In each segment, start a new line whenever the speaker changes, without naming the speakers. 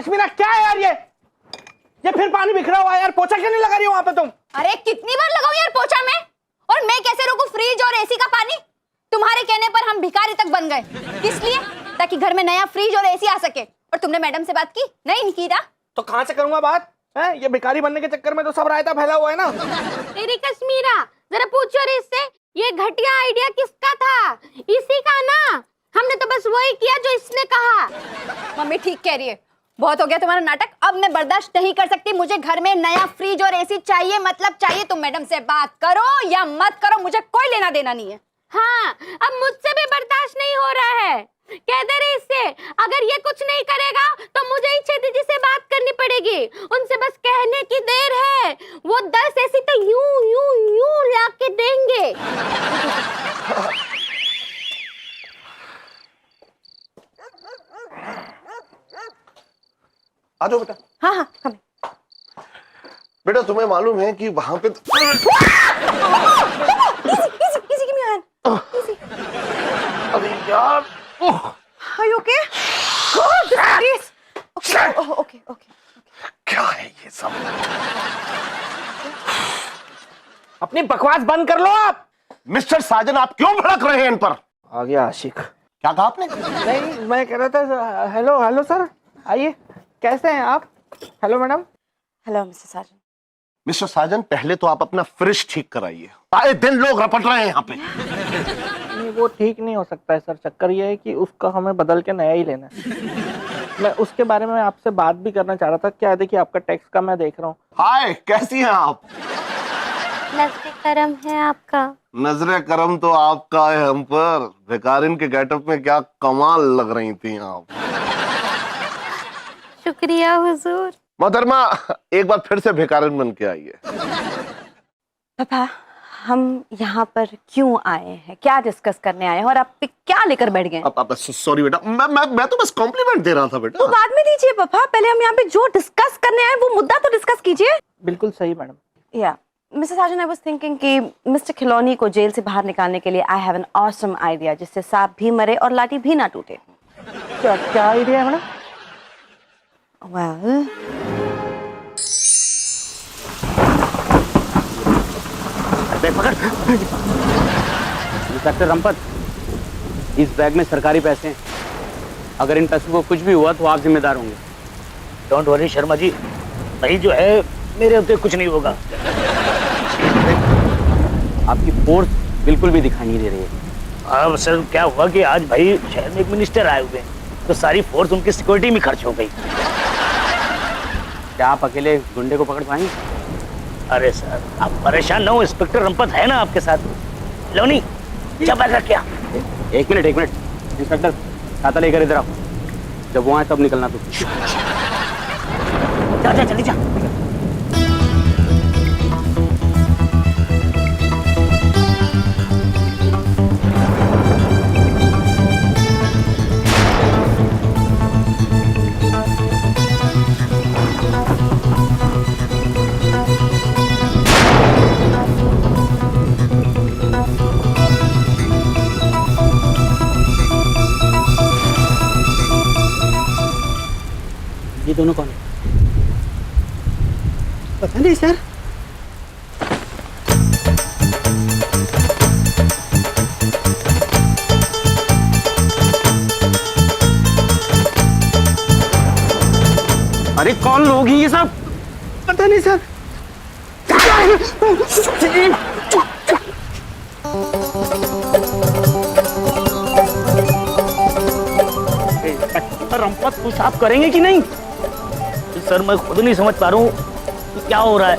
मीना क्या है यार ये फिर पानी बिखरा हुआ है यार, पोछा क्यों नहीं लगा रही हो वहां पे तुम?
अरे कितनी बार लगाऊं यार पोछा मैं? और मैं कैसे रोकूं फ्रिज और एसी का पानी? तुम्हारे कहने पर हम भिखारी तक बन गए। किस लिए? ताकि घर में नया फ्रिज और एसी आ सके। और तुमने मैडम से बात की? नहीं की ना?
तो कहां से करूंगा बात है? ये भिखारी बनने के चक्कर में तो सब रायता फैला हुआ है ना।
तेरी कश्मीरा, जरा पूछो रे इससे, ये घटिया आइडिया किसका था? इसी का ना? हमने तो बस वही किया जो इसने कहा।
मम्मी ठीक कह रही है, बहुत हो गया तुम्हारा नाटक। अब मैं बर्दाश्त नहीं कर सकती। मुझे घर में नया फ्रिज और एसी चाहिए, मतलब चाहिए। तुम मैडम से बात करो या मत करो, मुझे कोई लेना देना नहीं है।
हाँ, अब मुझसे भी बर्दाश्त नहीं हो रहा है। कह दे रहे इससे, अगर ये कुछ नहीं करेगा तो मुझे ही छेदी जी से बात करनी पड़ेगी। उनसे बस कहने की देर है, वो 10 एसी तो यूं यूं यूं ला के देंगे।
आ जाओ बेटा।
हाँ हाँ कम।
बेटा तुम्हें मालूम है कि वहां पे अरे यार
Are you okay? God, please. Okay.
क्या है ये सब?
अपनी बकवास बंद कर लो आप।
मिस्टर साजन, आप क्यों भड़क रहे हैं इन पर?
आ गया आशिक।
क्या कहा आपने?
नहीं, मैं कह रहा था हेलो सर, आइए। कैसे हैं आप? Hello madam.
हेलो मिस्टर साजन।
मिस्टर साजन, पहले तो आप अपना फ्रिज ठीक कराइए। आए दिन लोग रपट रहे हैं यहाँ पे।
नहीं, वो ठीक नहीं हो सकता है सर। चक्कर ये है कि उसका हमें बदल के नया ही लेना है। मैं उसके बारे में आपसे बात भी करना चाह रहा था। क्या देखिए, आपका टैक्स का मैं देख रहा हूँ।
हाय, कैसी हैं आप?
नजरे करम है आपका।
नजरे करम तो आपका है हम पर। भिखारिन के गेटअप में क्या कमाल लग रही थी आप।
शुक्रिया हुजूर।
मोहतरमा, एक बार फिर से भिखारिन बन के आइए।
पापा, हम यहाँ पर क्यों आए हैं? क्या डिस्कस करने आए हैं? और आप क्या लेकर बैठ गए?
अब सॉरी बेटा, मैं तो बस कॉम्प्लीमेंट दे रहा था बेटा।
तो बाद में दीजिए पापा, पहले हम यहाँ पे जो डिस्कस करने आए वो मुद्दा तो डिस्कस कीजिए।
बिल्कुल सही मैडम।
या mister Sajan, I was thinking कि मिस्टर खिलौनी को जेल से बाहर निकालने के लिए I have an awesome idea, जिससे सांप भी मरे और लाठी भी ना टूटे।
क्या आइडिया है मैडम?
वेल,
इंस्पेक्टर रंपत, इस बैग में सरकारी पैसे हैं। अगर इन पैसों को कुछ भी हुआ तो आप जिम्मेदार होंगे।
डोंट वरी शर्मा जी, भाई जो है मेरे होते कुछ नहीं होगा।
आपकी फोर्स बिल्कुल भी दिखाई नहीं दे रही है।
अब सर क्या हुआ कि आज भाई शहर में एक मिनिस्टर आए हुए हैं, तो सारी फोर्स उनकी सिक्योरिटी में खर्च हो गई।
क्या आप अकेले गुंडे को पकड़ पाएंगे?
अरे सर आप परेशान ना हो, इंस्पेक्टर रंपत है ना आपके साथ। लोनी जब ऐसा क्या?
एक मिनट इंस्पेक्टर, छाता लेकर इधर आओ। जब वो आए तब निकलना तू।
जा जल्दी जा।
ये दोनों कौन है?
पता नहीं सर।
अरे कौन लोग हैं ये सब?
पता नहीं सर।
रंपत कुछ आप करेंगे कि नहीं? सर मैं खुद नहीं समझ पा रहा हूँ कि क्या हो रहा है।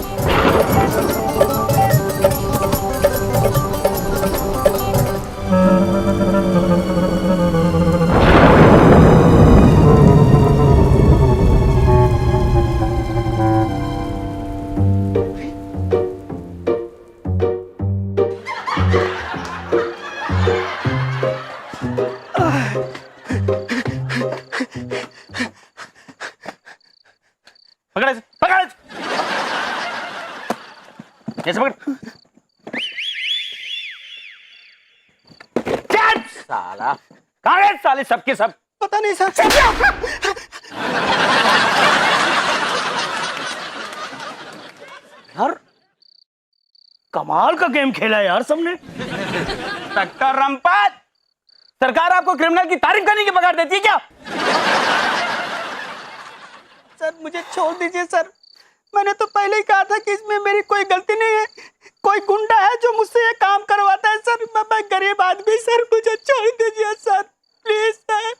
पकड़ ऐसे पकड़।
साला कहाँ गए साले सबके सब?
पता नहीं सर।
यार कमाल का गेम खेला है यार सबने।
इंस्पेक्टर रंपत, सरकार आपको क्रिमिनल की तारीफ करने की पगार देती है क्या?
सर मुझे छोड़ दीजिए सर, मैंने तो पहले ही कहा था कि इसमें मेरी कोई गलती नहीं है। कोई गुंडा है जो मुझसे ये काम करवाता है सर। मैं गरीब आदमी सर, मुझे छोड़ दीजिए सर, प्लीज सर।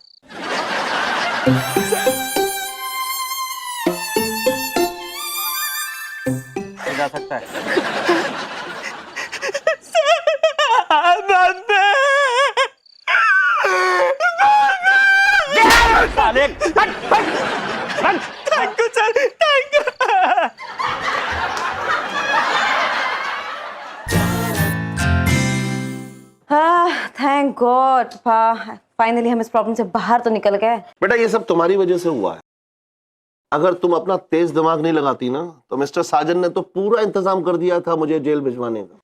जा सकता है। साले,
thank you sir, thank you.
Thank God finally हम इस प्रॉब्लम से बाहर तो निकल गए।
बेटा ये सब तुम्हारी वजह से हुआ है। अगर तुम अपना तेज दिमाग नहीं लगाती ना तो मिस्टर साजन ने तो पूरा इंतजाम कर दिया था मुझे जेल भिजवाने का।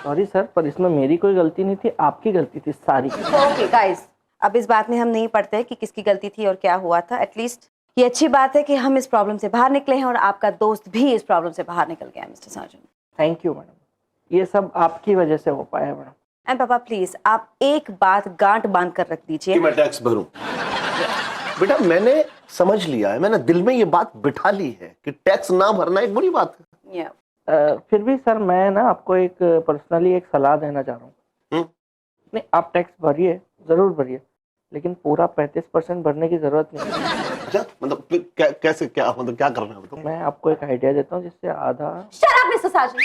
सॉरी सर, पर इसमें मेरी कोई गलती नहीं थी, आपकी गलती थी सारी।
ओके गाइस, अब इस बात में हम नहीं पढ़ते कि किसकी गलती थी और क्या हुआ था। एटलीस्ट ये अच्छी बात है कि हम इस प्रॉब्लम से बाहर निकले हैं और आपका दोस्त भी इस प्रॉब्लम से बाहर निकल गया mister Sajan.
Thank you madam, ये सब आपकी वजह से हो पाया मैडम।
एंड पापा प्लीज आप एक बात गांठ बांध कर रख दीजिए
कि मैं टैक्स भरूं। बेटा मैंने समझ लिया है, मैंने दिल में ये बात बिठा ली है कि टैक्स ना भरना एक बुरी बात है।
yeah.
फिर भी सर मैं ना आपको एक पर्सनली एक सलाह देना चाह रहा हूँ। नहीं, आप टैक्स भरिए, जरूर भरिए, लेकिन पूरा 35% भरने की जरूरत नहीं है।
अच्छा मतलब कैसे, क्या मतलब क्या करना है बताओ।
मैं आपको एक आइडिया देता हूँ जिससे आधा।
Shut up, mister Sajan.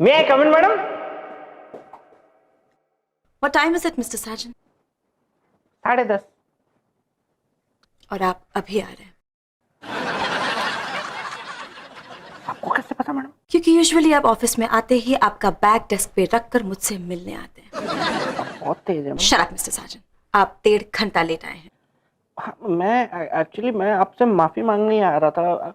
May I come in, madam?
What time is it, mister Sajan?
10:30।
और आप अभी आ रहे हैं?
आपको कैसे पता मैडम?
क्योंकि यूजुअली आप ऑफिस में आते ही आपका बैग डेस्क पे रखकर मुझसे मिलने आते हैं।
बहुत तेज है।
शट अप मिस्टर साजन, आप 1.5 घंटा लेट आए हैं।
मैं आपसे माफी मांगने आ रहा था।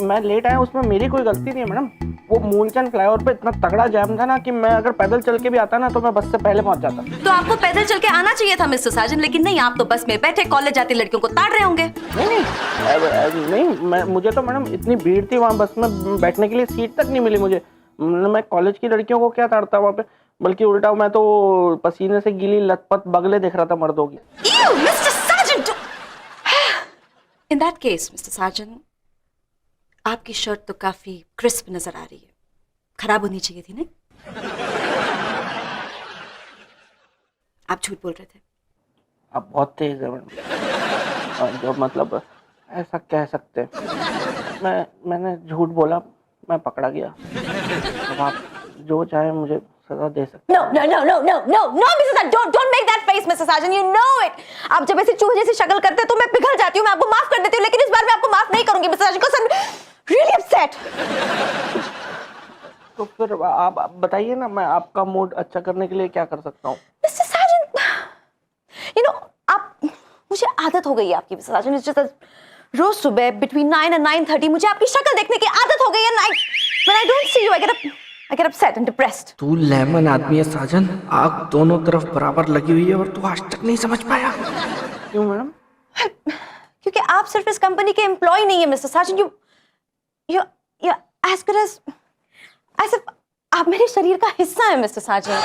मैं लेट आया, उसमें मेरी कोई गलती नहीं है मैडम। वो मूलचंद फ्लाईओवर पे इतना तगड़ा जाम था ना कि मैं अगर पैदल चल के भी आता ना तो मैं बस से पहले पहुंच जाता।
तो आपको पैदल चल के आना चाहिए था मिस्टर साजन, लेकिन नहीं, आप तो बस में बैठे कॉलेज जाती लड़कियों को ताड़ रहे होंगे।
नहीं, मुझे तो मैडम इतनी भीड़ थी वहाँ, बस में बैठने के लिए सीट तक नहीं मिली मुझे। मैं कॉलेज की लड़कियों को क्या ताड़ता वहाँ पे, बल्कि उल्टा मैं तो पसीने से गीली लथपथ बगले देख रहा था मर्दों की।
In that case, मिस्टर साजन, आपकी शर्ट तो काफी क्रिस्प नजर आ रही है। खराब होनी चाहिए थी नहीं? आप झूठ बोल रहे थे।
आप बहुत तेज है मैडम, जो मतलब ऐसा कह सकते हैं। मैंने झूठ बोला, मैं पकड़ा गया। अब आप जो चाहे मुझे सजा दे सकते।
No, Mrs. Sajan, don't make that face, Mr. Sajan. You know it. आप जब ऐसे चूहे जैसी शक्ल करते हैं तो मैं पिघल जाती हूँ, मैं आपको माफ कर देती हूँ, लेकिन इस बार मैं आपको माफ नहीं करूंगी, Mr. Sajan, because I'm really upset.
तो फिर आप बताइए ना, मैं आपका मूड अच्छा करने के लिए क्या कर सकता हूँ?
Mr. Sajan, you know, मुझे आदत हो गई है आपकी, Mr. Sajan. It's just that रोज सुबह between 9 and 9:30 मुझे आपकी शक्ल देखने की आदत हो गई है। When I don't see you, I get upset and depressed.
तू लेमन आदमी है साजन, आग दोनों तरफ बराबर लगी हुई है और तू आज तक नहीं समझ पाया। क्यों मैडम?
क्योंकि आप सिर्फ इस कंपनी के एम्प्लॉय नहीं है mister Sajan. You as good as if आप मेरे शरीर का हिस्सा है मिस्टर साजन।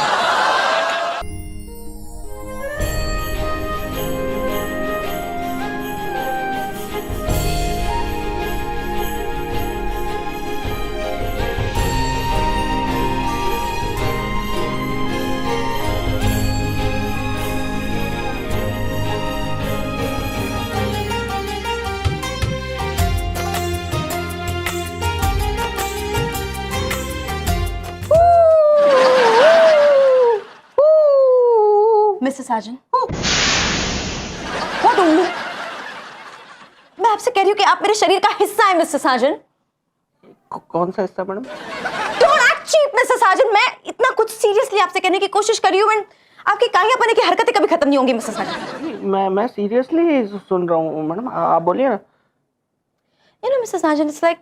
मिस्टर साजन, मैं आपसे कह रही हूँ कि आप मेरे शरीर का हिस्सा है मिस्टर साजन।
कौन सा हिस्सा madam?
Don't act cheap, mister Sajan. मैं इतना कुछ सीरियसली आपसे कहने की कोशिश कर रही हूँ, आपकी काहियापने की हरकतें कभी खत्म नहीं होंगी मिस्टर साजन।
मैं सीरियसली सुन रहा हूँ मैडम, आप बोलिए ना।
You know, mister Sajan, it's like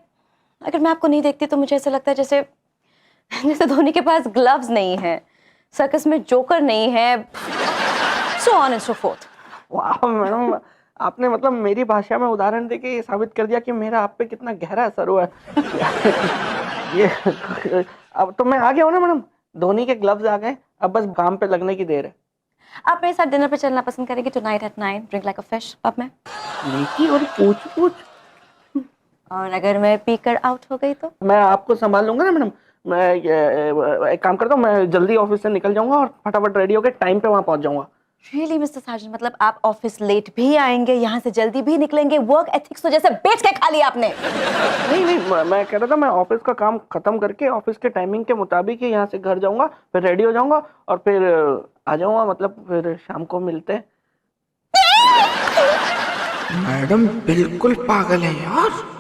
अगर मैं आपको नहीं देखती तो मुझे ऐसा लगता है जैसे धोनी के पास ग्लव्स नहीं है। सर्कस में जोकर नहीं है, so on and so fourth.
वाह मैडम, आपने मतलब मेरी भाषा में उदाहरण देके ये साबित कर दिया कि मेरा आप पे कितना गहरा असर हुआ है। ये अब तो मैं आ गया हूँ ना मैडम, धोनी के ग्लव्स आ गए, अब बस काम पे लगने की देर है।
आप मेरे साथ डिनर पे चलना पसंद करेंगे? Tonight at 9, drink like a fish pub में।
नीकी और पूछ
और अगर मैं पीकर आउट हो गई तो?
मैं आपको संभाल लूंगा ना मैडम। मैं एक काम करता हूँ, मैं जल्दी ऑफिस से निकल जाऊंगा और फटाफट रेडी होकर टाइम पे वहां पहुंच जाऊंगा।
रियली मिस्टर साजन, मतलब आप ऑफिस लेट भी आएंगे, यहाँ से जल्दी भी निकलेंगे? वर्क एथिक्स तो जैसे बेच के खा लिया आपने।
नहीं, मैं कह रहा था मैं ऑफिस का काम खत्म करके ऑफिस के टाइमिंग के मुताबिक ही यहाँ से घर जाऊंगा, फिर रेडी हो जाऊंगा और फिर आ जाऊंगा, मतलब फिर शाम को मिलते हैं। मैडम बिल्कुल पागल है यार।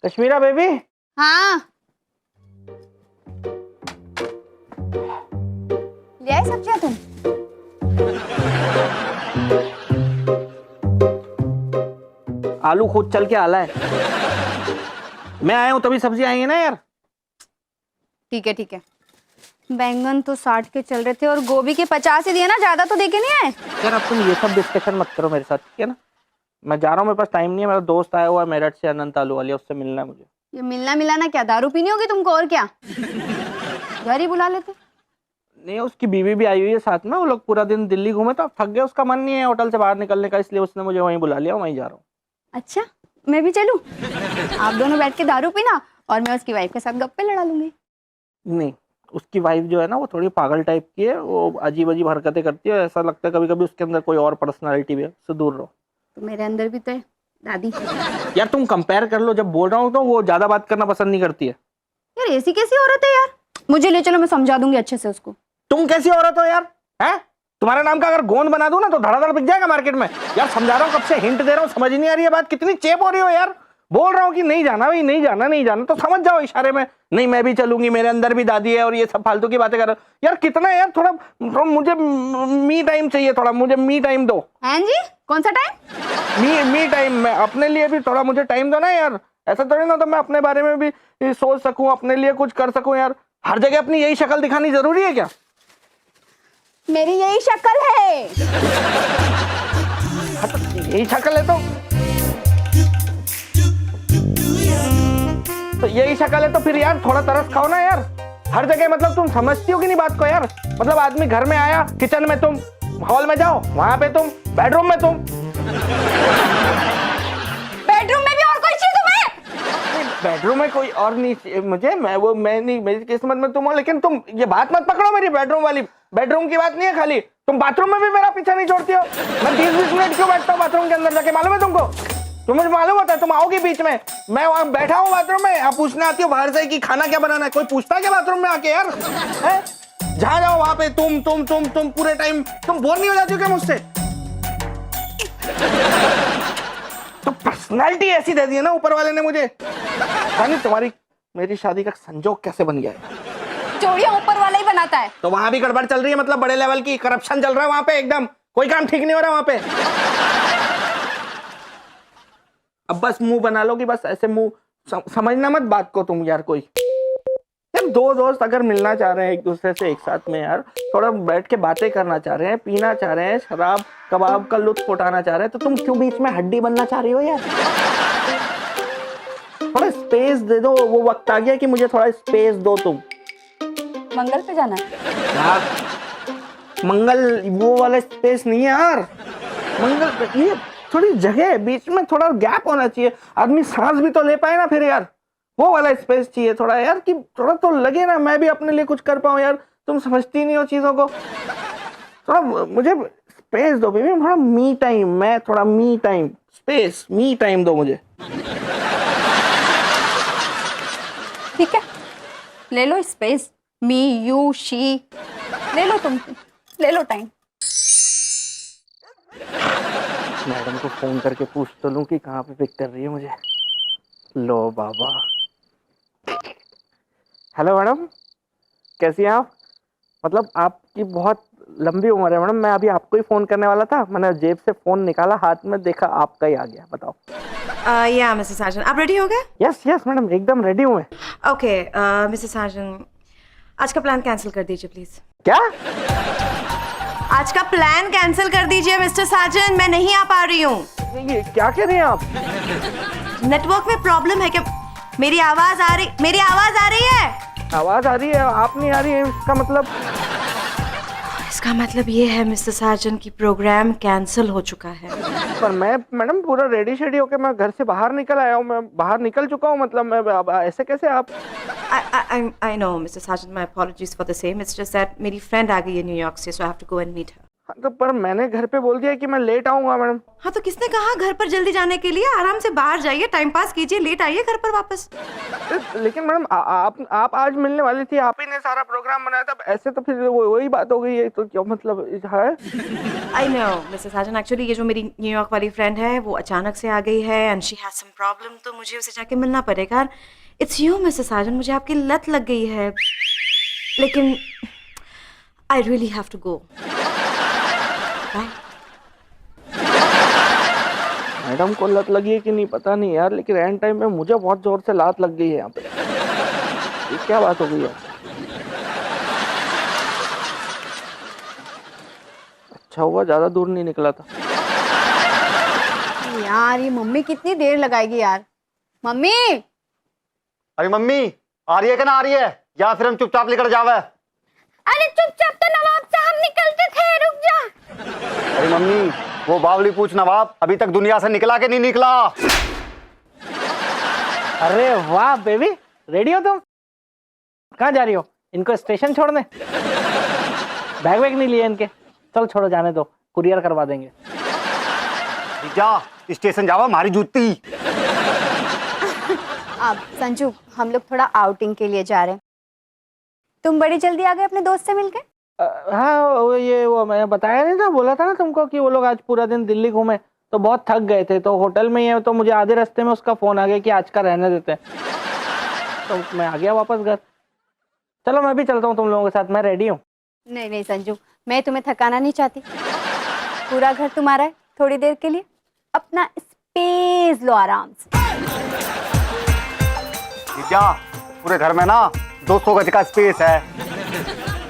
कश्मीरा बेबी।
हाँ, ले आए सब्जियां तुम?
आलू खुद चल के आला है। मैं आया हूं तभी सब्जी आएंगे ना यार।
ठीक है ठीक है। बैंगन तो 60 के चल रहे थे और गोभी के 50 ही दिए ना, ज्यादा तो देके नहीं आए।
यार अब तुम ये सब डिस्कशन मत करो मेरे साथ, ठीक है ना? मैं जा रहा हूँ, मेरे पास टाइम नहीं है। मेरा दोस्त आया हुआ है मेरठ से, अनंत आलू वाली, उससे मिलना है मुझे।
ये मिलना मिलाना क्या, दारू पीनी होगी तुमको और क्या? घर ही बुला लेते।
नहीं, उसकी बीवी भी आई हुई है साथ में, वो लोग पूरा दिन दिल्ली घूमे तो अब थक गए, उसका मन नहीं है होटल से बाहर निकलने का, इसलिए उसने मुझे वहीं बुला लिया, वहीं जा रहा हूँ।
अच्छा, मैं भी चलूं? आप दोनों बैठ के दारू पीना और मैं उसकी वाइफ के साथ गप्पे लड़ा लूंगी।
नहीं, उसकी वाइफ जो है ना वो थोड़ी पागल टाइप की है, वो अजीब अजीब हरकतें करती है, ऐसा लगता है कभी कभी उसके अंदर कोई और पर्सनालिटी भी है, उससे दूर रहो।
तो मेरे अंदर भी तो है दादी।
यार तुम कंपेयर कर लो, जब बोल रहा हूँ तो वो ज्यादा बात करना पसंद नहीं करती है।
यार ऐसी कैसी औरत है यार? मुझे ले चलो, मैं समझा दूंगी अच्छे से उसको।
तुम कैसी औरत हो यार? हैं? तुम्हारे नाम का अगर गोंद बना दूं ना तो धड़ाधड़ बिक जाएगा मार्केट में। यार समझा रहा हूँ, कब से हिंट दे रहा हूँ, समझ नहीं आ रही है बात। कितनी चेप हो रही हो यार। बोल रहा हूँ कि नहीं जाना भाई, नहीं जाना नहीं जाना, तो समझ जाओ इशारे में। नहीं मैं भी चलूंगी, मेरे अंदर भी दादी है, और ये सब फालतू की बातें कर रहे हो यार। कितना यार, थोड़ा मुझे मी टाइम चाहिए, थोड़ा मुझे मी टाइम दो।
हैं जी? कौन सा टाइम?
मी टाइम, मैं अपने लिए भी थोड़ा मुझे टाइम दो ना यार। ऐसा थोड़ी ना तो मैं अपने बारे में भी सोच सकूं, अपने लिए कुछ कर सकूं यार। हर जगह अपनी यही शक्ल दिखानी जरूरी है क्या?
मेरी यही शक्ल है।
यही शक्ल है तो यही शक्ल है तो फिर यार थोड़ा तरस खाओ ना यार। हर जगह मतलब तुम समझती हो कि नहीं बात को यार? मतलब आदमी घर में आया, किचन में तुम, हॉल में जाओ वहां पे तुम, बेडरूम में तुम।
बेडरूम में भी और कोई चीज तुम्हें?
बेडरूम में कोई और नहीं चाहिए मुझे, मैं नहीं, मेरी किस्मत में तुम हो। लेकिन तुम ये बात मत पकड़ो मेरी बेडरूम वाली। बेडरूम की बात नहीं है खाली, तुम बाथरूम में भी मेरा पीछा नहीं छोड़ती हो। मैं 20-20 मिनट क्यों बैठता हूँ बाथरूम के अंदर जाके, मालूम है तुमको? तुम मुझे मालूम होता है, तुम आओगी बीच में, मैं वहां बैठा हूँ बाथरूम में, आप पूछने आती हो बाहर से कि खाना क्या बनाना है। कोई पूछता है क्या बाथरूम में आके यार? जहाँ जाओ वहां पे तुम पूरे टाइम। तुम बोर नहीं हो जाती हो क्या मुझसे? तो पर्सनालिटी ऐसी दे दी है ना ऊपर वाले ने मुझे। यानी तुम्हारी मेरी शादी का संजोग कैसे बन गया है?
चोरियां ऊपर वाला ही बनाता है।
तो वहां भी गड़बड़ चल रही है, मतलब बड़े लेवल की करप्शन चल रहा है वहां पे, एकदम कोई काम ठीक नहीं हो रहा वहां पे। अब बस मुंह बना लो कि बस ऐसे मुंह, समझना मत बात को तुम यार। कोई यार दो दोस्त अगर मिलना चाह रहे हैं एक दूसरे से एक साथ में यार, थोड़ा बैठ के बातें करना चाह रहे हैं, पीना चाह रहे हैं, शराब कबाब का लुत्फ उठाना चाह रहे हैं, तो तुम क्यों बीच में हड्डी बनना चाह रही हो यार? थोड़ा स्पेस दे दो। वो वक्त आ गया कि मुझे थोड़ा स्पेस दो तुम।
मंगल पे जाना है
यार, मंगल वो वाला स्पेस नहीं है यार। मंगल पे ये थोड़ी जगह, बीच में थोड़ा गैप होना चाहिए, आदमी सांस भी तो ले पाए ना फिर यार। वो वाला स्पेस चाहिए थोड़ा यार, कि थोड़ा तो लगे ना मैं भी अपने लिए कुछ कर पाऊं यार। तुम समझती नहीं हो चीजों को। थोड़ा मुझे स्पेस दो बेबी, थोड़ा मी टाइम, मैं थोड़ा me time, space, me time दो मुझे।
ठीक है, ले लो स्पेस, मी यू शी, ले लो तुम, ले लो टाइम।
मैडम को फोन करके पूछ तो लूं कि कहाँ पे पिक कर रही है मुझे। लो बाबा। हेलो मैडम, कैसी हैं आप? मतलब आपकी बहुत लंबी उम्र है मैडम। मैं अभी आपको ही फोन करने वाला था, मैंने जेब से फोन निकाला, हाथ में देखा आपका ही आ गया। बताओ।
या मिस्टर साजन, आप रेडी हो गए?
यस यस मैडम, एकदम रेडी हूँ मैं।
ओके मिस्टर साजन, आज का प्लान कैंसिल कर दीजिए प्लीज।
क्या?
आज का प्लान कैंसिल कर दीजिए मिस्टर साजन, मैं नहीं आ पा रही हूँ।
ये क्या कह रही हैं आप?
नेटवर्क में प्रॉब्लम है क्या? मेरी आवाज आ रही है?
आवाज आ रही है, आप नहीं आ रही है, इसका मतलब?
इसका मतलब ये है मिस्टर साजन की प्रोग्राम कैंसिल हो चुका है।
पर मैं मैडम पूरा रेडी शेडी होके मैं घर से बाहर निकल आया हूँ, मैं बाहर निकल चुका हूँ, मतलब मैं अब ऐसे कैसे आप?
I know Mr. Sargent, my apologies for the same. It's just that मेरी फ्रेंड आ गई है न्यूयॉर्क से, so I have to go and meet her.
हाँ, तो पर मैंने घर पे बोल दिया कि मैं लेट आऊंगा मैडम।
हाँ तो किसने कहा घर पर जल्दी जाने के लिए? आराम से बाहर जाइए, टाइम पास कीजिए, लेट आइए घर पर वापस।
लेकिन मैडम आप आज मिलने वाली थी, आप ही ने सारा प्रोग्राम बनाया था, ऐसे तो फिर वही बात हो गई है, तो क्या मतलब है?
I know Mr. Sargent, actually ये जो मेरी न्यूयॉर्क वाली फ्रेंड है वो अचानक से आ गई है and she has some problem, तो मुझे उसे जाके मिलना पड़ेगा। It's you Mr. Sargent, मुझे आपकी लत लग गई है, लेकिन I really have to go. Bye.
Madam को लत लगी है कि नहीं पता नहीं यार, लेकिन एंड टाइम में मुझे बहुत जोर से लात लग गई है यहाँ पे। ये क्या बात हो गई है? अच्छा हुआ ज्यादा दूर नहीं निकला था।
यार ये मम्मी कितनी देर लगाएगी यार। मम्मी,
अरे मम्मी आ रही है कि ना आ रही है, या फिर हम चुपचाप लेकर जावे?
अरे चुपचाप तो नवाब साहब निकलते थे, रुक जा।
अरे मम्मी वो बावली पूछ नवाब अभी तक दुनिया से निकला कि नहीं निकला?
अरे वाह बेबी, रेडी हो तुम? कहाँ जा रही हो? इनको स्टेशन छोड़ने? बैग वैग नहीं लिए इनके? चल छोड़ो, जाने दो, कुरियर करवा देंगे।
जा स्टेशन जावा हमारी जूती।
अब संजू, हम लोग थोड़ा आउटिंग के लिए जा रहे हैं। तुम बड़ी जल्दी आ गए अपने दोस्त से मिलके?
हाँ वो मैं बताया नहीं था, बोला था ना तुमको कि वो लोग आज पूरा दिन दिल्ली घूमे तो बहुत थक गए थे, तो होटल में ही है, तो मुझे आधे रास्ते में उसका फोन आ गया कि आज का रहने देते हैं, तो मैं आ गया वापस घर। चलो मैं भी चलता हूँ तुम लोगों के साथ, मैं रेडी हूँ।
नहीं नहीं संजू, मैं तुम्हें थकाना नहीं चाहती, पूरा घर तुम्हारा है, थोड़ी देर के लिए अपना स्पेस लो आराम से।
क्या पूरे घर में ना 200 गज का स्पेस है,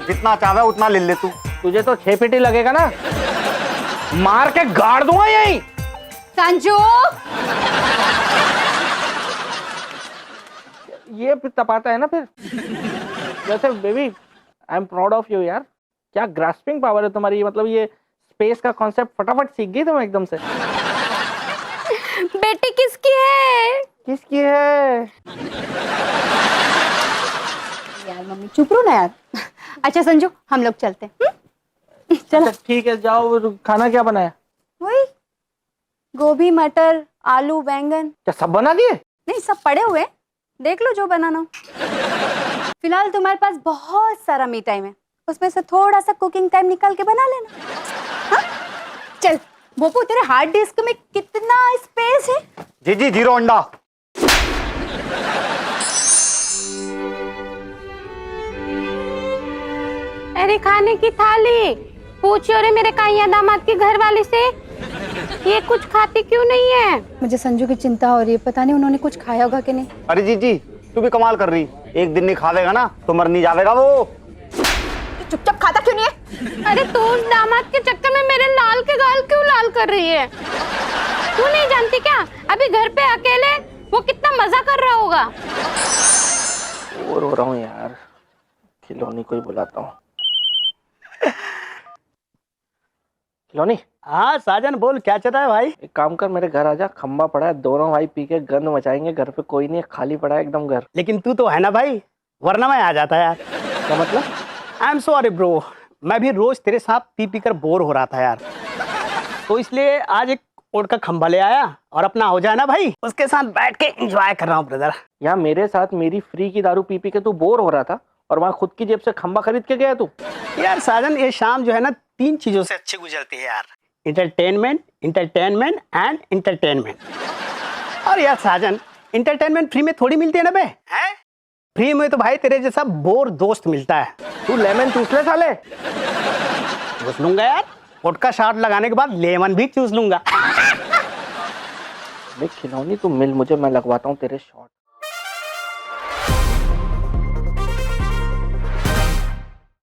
जितना चाहे उतना ले ले तू।
तुझे तो 6 फीट ही लगेगा ना, मार के गाड़ दूंगा यहीं।
संजू,
ये फिर तपाता है ना फिर। वैसे baby I am proud of you यार, क्या ग्रास्पिंग पावर है तुम्हारी, मतलब ये स्पेस का कॉन्सेप्ट फटाफट सीख गई तुम एकदम से।
बेटी किसकी है?
किसकी है?
यार मम्मी चुप रहो ना यार। अच्छा संजू, हम लोग चलते हैं। चलो
अच्छा, ठीक है जाओ। खाना क्या बनाया?
वही गोभी मटर आलू बैंगन।
क्या सब बना दिए?
नहीं, सब पड़े हुए हैं, देख लो जो बनाना हो। फिलहाल तुम्हारे पास बहुत सारा मी टाइम है, उसमें से थोड़ा सा कुकिंग टाइम निकाल के बना लेना। हाँ? चल भोपू, तेरे हार्ड डिस्क में कितना स्पेस है?
जी 0 अंडा।
अरे खाने की थाली पूछो रे मेरे काइया दामाद के घर वाले से, ये कुछ खाती क्यों नहीं है?
मुझे संजू की चिंता हो रही है, पता नहीं उन्होंने कुछ खाया होगा कि नहीं।
अरे जी तू भी कमाल कर रही, एक दिन नहीं खावेगा ना तो मर नहीं जाएगा वो।
चुपचाप खाता क्यों नहीं है?
अरे तू उस दामाद के चक्कर में मेरे लाल के गाल क्यों लाल कर रही है? तू नहीं जानती क्या, अभी घर पे अकेले वो कितना मजा कर रहा होगा।
बोर हो रहा हूँ यार, खिलौनी को ही बुलाता हूँ। खिलौनी।
हाँ साजन बोल, क्या चल रहा है भाई?
एक काम कर, मेरे घर आजा, खंबा पड़ा है, दोनों भाई पी के गंद मचाएंगे, घर पे कोई नहीं है, खाली पड़ा है एकदम घर।
लेकिन तू तो है ना भाई, वरना मैं आ जाता यार।
क्या मतलब?
आई एम सॉरी ब्रो, मैं भी रोज तेरे साथ पी कर बोर हो रहा था यार, तो इसलिए आज एक ओट का खंबा ले आया और अपना हो जाए ना भाई, उसके साथ बैठ के एंजॉय कर रहा हूँ ब्रदर।
यहाँ मेरे साथ मेरी फ्री की दारू पी के तू बोर हो रहा था, और वहाँ खुद की जेब से खंबा खरीद के गया तू।
यार साजन, ये शाम जो है ना 3 चीजों से अच्छी गुजरती है यार, इंटरटेनमेंट, इंटरटेनमेंट एंड इंटरटेनमेंट। और यार साजन, इंटरटेनमेंट फ्री में थोड़ी मिलती है ना बे, हैं? फ्री में तो भाई तेरे जैसा बोर दोस्त मिलता है।
तू लेमन चूस ले साले।
चूस लूंगा यार, वोडका शॉट लगाने के बाद लेमन भी चूस लूंगा।
देख खिलौनी, तू मिल मुझे, मैं लगवाता हूँ तेरे शॉट।